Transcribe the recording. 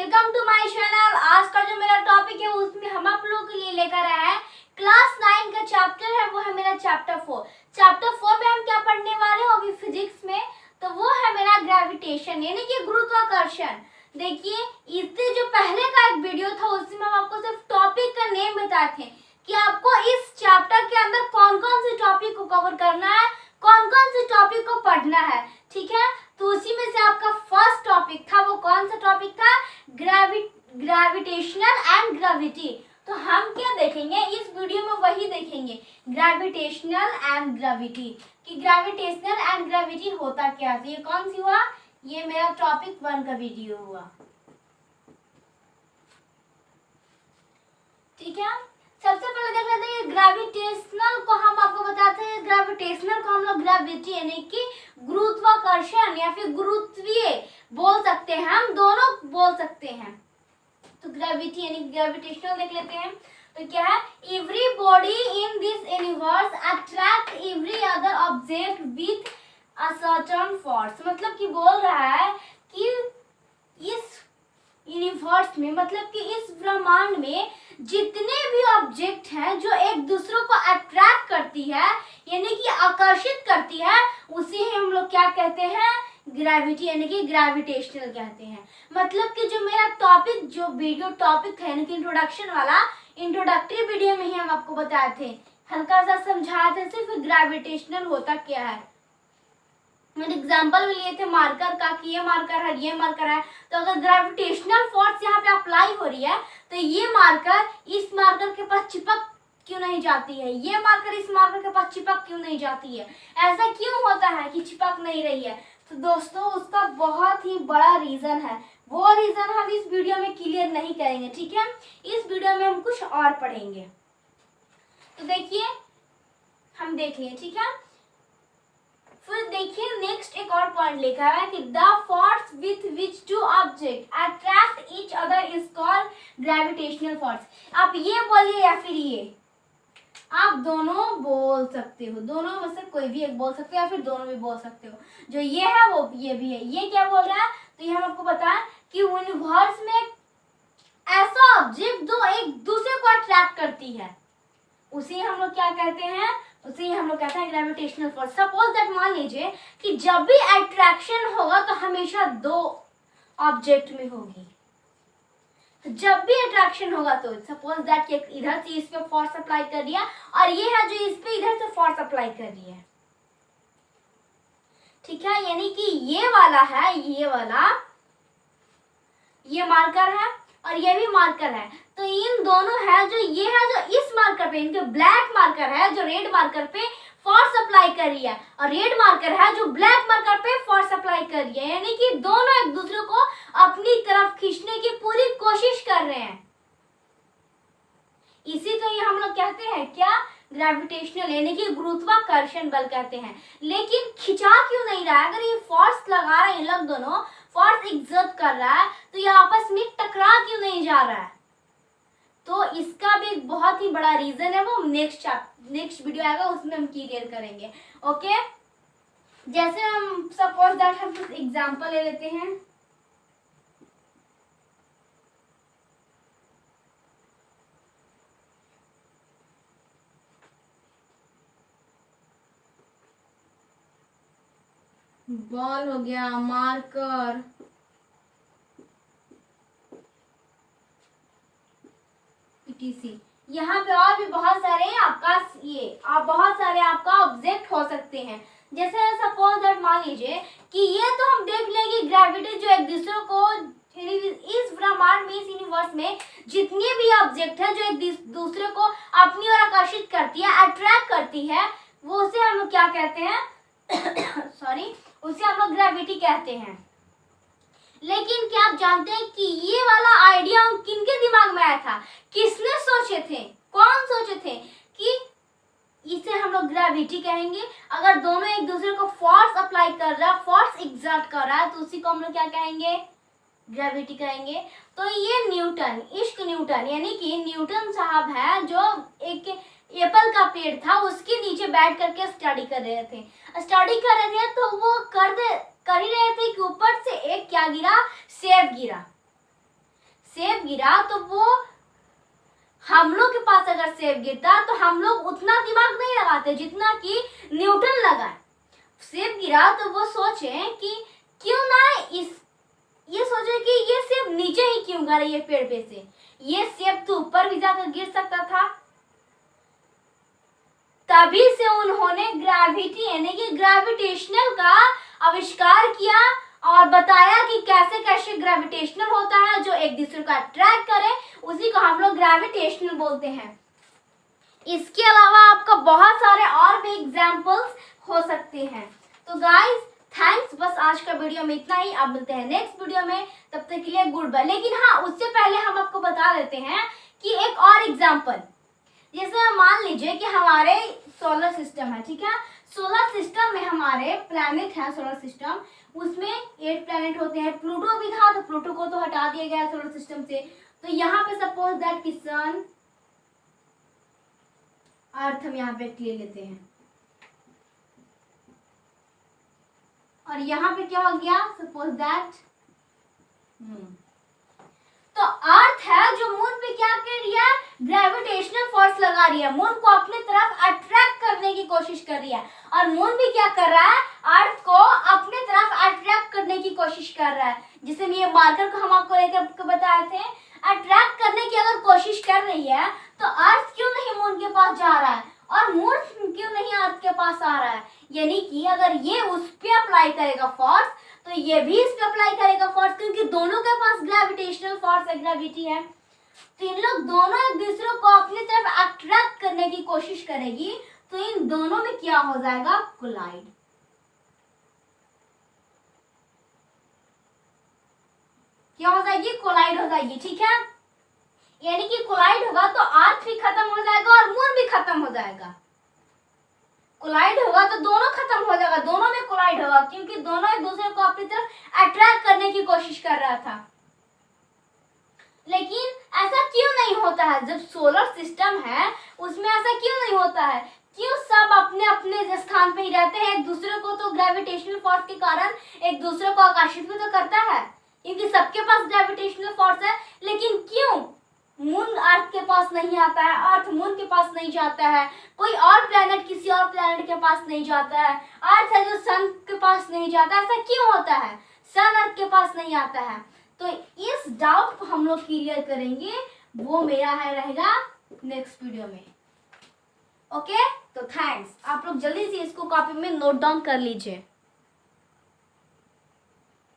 Welcome to my channel. आज का जो मेरा टॉपिक है उसमें हम आप लोगों के लिए लेकर आए हैं क्लास 9 का चैप्टर है, वो है मेरा चैप्टर 4। चैप्टर 4 में हम क्या पढ़ने वाले हैं अभी फिजिक्स में, तो वो है मेरा ग्रेविटेशन यानी कि गुरुत्वाकर्षण। देखिए, इससे जो पहले का एक वीडियो था उसमें हम आपको सिर्फ टॉपिक का नेम बताए थे कि आपको इस चैप्टर के अंदर कौन कौन से टॉपिक को कवर करना है, कौन कौन से टॉपिक को पढ़ना है, ठीक है। तो उसी में से आपका फर्स्ट टॉपिक था, वो कौन सा टॉपिक था? Gravitational and gravity. तो हम क्या देखेंगे इस वीडियो में, वही देखेंगे ग्रेविटेशनल एंड ग्रेविटी, कि ग्रेविटेशनल एंड ग्रेविटी होता क्या है। ये कौन सी हुआ? ये मेरा टॉपिक 1 का वीडियो हुआ, ठीक है। सबसे पहले देख लेते हैं ग्रेविटेशनल को। हम आपको बताते हैं ग्रेविटेशनल को हम लोग ग्रेविटी यानी कि गुरुत्वाकर्षण या फिर गुरुत्वीय बोल सकते हैं, हम दोनों बोल सकते हैं। तो ग्रेविटी यानी ग्रेविटेशनल देख लेते हैं। तो क्या है? Every body in this universe attract every other object with a certain force. मतलब कि बोल रहा है कि इस यूनिवर्स में, मतलब कि इस ब्रह्मांड में जितने भी ऑब्जेक्ट हैं जो एक दूसरे को अट्रैक्ट करती है यानी कि आकर्षित करती है, उसे ही हम लोग क्या कहते हैं? ग्रेविटी यानी कि ग्रेविटेशनल कहते हैं। मतलब कि जो मेरा टॉपिक, जो वीडियो टॉपिक है यानी कि इंट्रोडक्शन वाला, इंट्रोडक्टरी वीडियो में ही हम आपको बताए थे, हल्का सा समझाए थे सिर्फ ग्रेविटेशनल होता क्या है। मैंने एग्जाम्पल भी लिए थे मार्कर का कि ये मार्कर है, ये मार्कर है। तो अगर ग्रेविटेशनल फोर्स यहाँ पे अप्लाई हो रही है तो ये मार्कर इस मार्कर के पास चिपक क्यों नहीं जाती है, ये मार्कर इस मार्कर के पास चिपक क्यों नहीं जाती है, ऐसा क्यों होता है कि चिपक नहीं रही है? तो दोस्तों उसका बहुत ही बड़ा रीजन है, वो रीजन हम इस वीडियो में क्लियर नहीं करेंगे, ठीक है। इस वीडियो में हम कुछ और पढ़ेंगे। तो देखिए, हम देख लिए, ठीक है। फिर देखिए नेक्स्ट एक और पॉइंट लिखा है कि the force with which two objects attract each other is called gravitational force. आप ये बोलिए या फिर ये, आप दोनों बोल सकते हो, दोनों में से कोई भी एक बोल सकते हो या फिर दोनों भी बोल सकते हो। जो ये है वो ये भी है। ये क्या बोल रहा है? तो ये हम आपको बताएं कि यूनिवर्स में ऐसा ऑब्जेक्ट जो एक दूसरे को अट्रैक्ट करती है, उसे हम लोग क्या कहते हैं? उसे हम लोग कहते हैं ग्रेविटेशनल फोर्स। सपोज दैट, मान लीजिए कि जब भी अट्रैक्शन होगा तो हमेशा दो ऑब्जेक्ट में होगी। जब भी अट्रैक्शन होगा तो सपोज दैट कि इधर से इस पे फोर्स अप्लाई कर दिया और ये है जो इस पे इधर से फोर्स अप्लाई कर रही है, ठीक है। यानी कि ये वाला है, ये वाला, ये मार्कर है और ये भी मार्कर है। तो इन दोनों है जो ये है जो इस मार्कर पे, इनके ब्लैक मार्कर है जो रेड मार्कर पे फोर्स अप्लाई कर रही है और रेड मार्कर है जो ब्लैक मार्कर पे फोर्स अप्लाई कर रही है। यानी कि दोनों एक दूसरे को अपनी तरफ खींचने की पूरी कोशिश कर रहे हैं। इसी को ये हम लोग कहते हैं क्या? ग्रेविटेशनल यानी कि गुरुत्वाकर्षण बल कहते हैं। लेकिन खिंचा क्यों नहीं रहा है? अगर ये फोर्स लगा रहे हैं, लोग दोनों फोर्स एक्सर्ट कर रहा है, तो ये आपस में टकरा क्यों नहीं जा रहा है? तो इसका भी एक बहुत ही बड़ा रीजन है, वो नेक्स्ट वीडियो आएगा उसमें हम क्लियर करेंगे, ओके। जैसे हम सपोज दैट हम कुछ एग्जांपल ले लेते हैं। बॉल हो गया, मार्कर, पीटीसी, यहाँ पे और भी बहुत सारे आपका बहुत सारे आपका ऑब्जेक्ट हो सकते हैं। जैसे सपोज दैट मान लीजिए कि ये तो हम देख लेंगे ग्रेविटी जो एक दूसरे को इस ब्रह्मांड में, इस यूनिवर्स में जितने भी ऑब्जेक्ट है जो एक दूसरे को अपनी ओर आकर्षित करती है, अट्रैक्ट करती है, वो उसे हम लोग क्या कहते हैं? सॉरी, उसे हम लोग ग्रेविटी कहते हैं। लेकिन क्या आप जानते हैं कि ये वाला आइडिया किनके दिमाग में आया था? किसने सोचे थे? कौन सोचे थे कि इसे हम लोग ग्रेविटी कहेंगे? अगर दोनों एक दूसरे को फोर्स अप्लाई कर रहा है, फोर्स एक्सर्ट कर रहा है, तो उसी को हम लोग क्या कहेंगे? ग्रेविटी कहेंगे। तो ये न्यूटन, इश्क न्यूटन यानी कि न्यूटन साहब है जो एक एप्पल का पेड़ था उसके नीचे बैठ करके स्टडी कर रहे थे। तो वो कर ही रहे थे कि ऊपर से एक क्या गिरा? सेब गिरा। सेब गिरा तो वो हम लोग के पास अगर सेब गिरता तो हम लोग उतना दिमाग नहीं लगाते जितना कि न्यूटन लगाए। सेब गिरा तो वो सोचे कि क्यों ना ये सोचे कि ये सेब नीचे ही क्यों गिरा ये पेड़ पे से, ये सेब तो ऊपर भी जाकर गिर सकता था। तभी से उन्होंने ग्रेविटी यानी कि ग्रेविटेशनल का आविष्कार किया और बताया कि कैसे कैसे ग्रेविटेशनल होता है जो एक दूसरे को अट्रैक्ट करे, उसी को हम लोग ग्रेविटेशनल बोलते हैं। इसके अलावा आपका बहुत सारे और भी एग्जांपल्स हो सकते हैं। तो गाइस थैंक्स, बस आज का वीडियो में इतना ही। अब मिलते हैं नेक्स्ट वीडियो में, तब तक के लिए गुड बाय। लेकिन हाँ, उससे पहले हम आपको बता देते हैं कि एक और एग्जाम्पल, जैसे मान लीजिए कि हमारे सोलर सिस्टम है, ठीक है। सोलर सिस्टम में हमारे प्लैनेट है, सोलर सिस्टम, उसमें 8 प्लैनेट होते हैं। प्लूटो भी था, तो प्लूटो को तो हटा दिया गया सोलर सिस्टम से। तो यहाँ पे सपोज दैट कि सन, अर्थ हम यहाँ पे ले लेते हैं, और यहाँ पे क्या हो गया, सपोज दैट तो अर्थ है जो मून पे क्या कर रही है, ग्रेविटेशनल फोर्स लगा रही है, मून को अपने तरफ अट्रैक्ट करने की कोशिश कर रही है। और मून भी क्या कर रहा है, अर्थ को अपने तरफ अट्रैक्ट करने की कोशिश कर रहा है। जिसे ये मार्कर को हम आपको लेकर बताए थे, अट्रैक्ट करने की अगर कोशिश कर रही है तो अर्थ क्यों नहीं मून के पास जा रहा है और मून क्यों नहीं अर्थ के पास आ रहा है। यानी कि अगर ये उस पे अप्लाई करेगा फोर्स तो ये भी इस पे अप्लाई करेगा फोर्स, क्योंकि दोनों के पास ग्रेविटेशनल फोर्स है, ग्रेविटी है। तो इन लोग दोनों एक दूसरे को अपनी तरफ अट्रैक्ट करने की कोशिश करेगी, तो इन दोनों में क्या हो जाएगा, कोलाइड। क्या हो जाएगी, कोलाइड हो जाएगी, ठीक है। यानी कि कोलाइड होगा तो अर्थ भी खत्म हो जाएगा और मून भी खत्म हो जाएगा। कोलाइड होगा तो दोनों खत्म हो जाएगा, दोनों में कोलाइड होगा, क्योंकि दोनों एक दूसरे को अपनी तरफ अट्रैक्ट करने की कोशिश कर रहा था। लेकिन ऐसा क्यों नहीं होता है, जब सोलर सिस्टम है उसमें ऐसा क्यों नहीं होता है, क्यों सब अपने अपने स्थान पे ही रहते हैं। एक दूसरे को तो ग्रेविटेशनल फोर्स के कारण एक दूसरे को आकर्षित भी तो करता है, क्योंकि सबके पास ग्रेविटेशनल फोर्स है। लेकिन क्यों मून अर्थ के पास नहीं आता है, अर्थ मून के पास नहीं जाता है, कोई और प्लेनेट किसी और प्लेनेट के पास नहीं जाता है, अर्थ है जो सन के पास नहीं जाता, ऐसा क्यों होता है, सन अर्थ के पास नहीं आता है। तो इस डाउट को हम लोग क्लियर करेंगे, वो मेरा है रहेगा नेक्स्ट वीडियो में। ओके, तो थैंक्स, आप लोग जल्दी से इसको कॉपी में नोट डाउन कर लीजिए।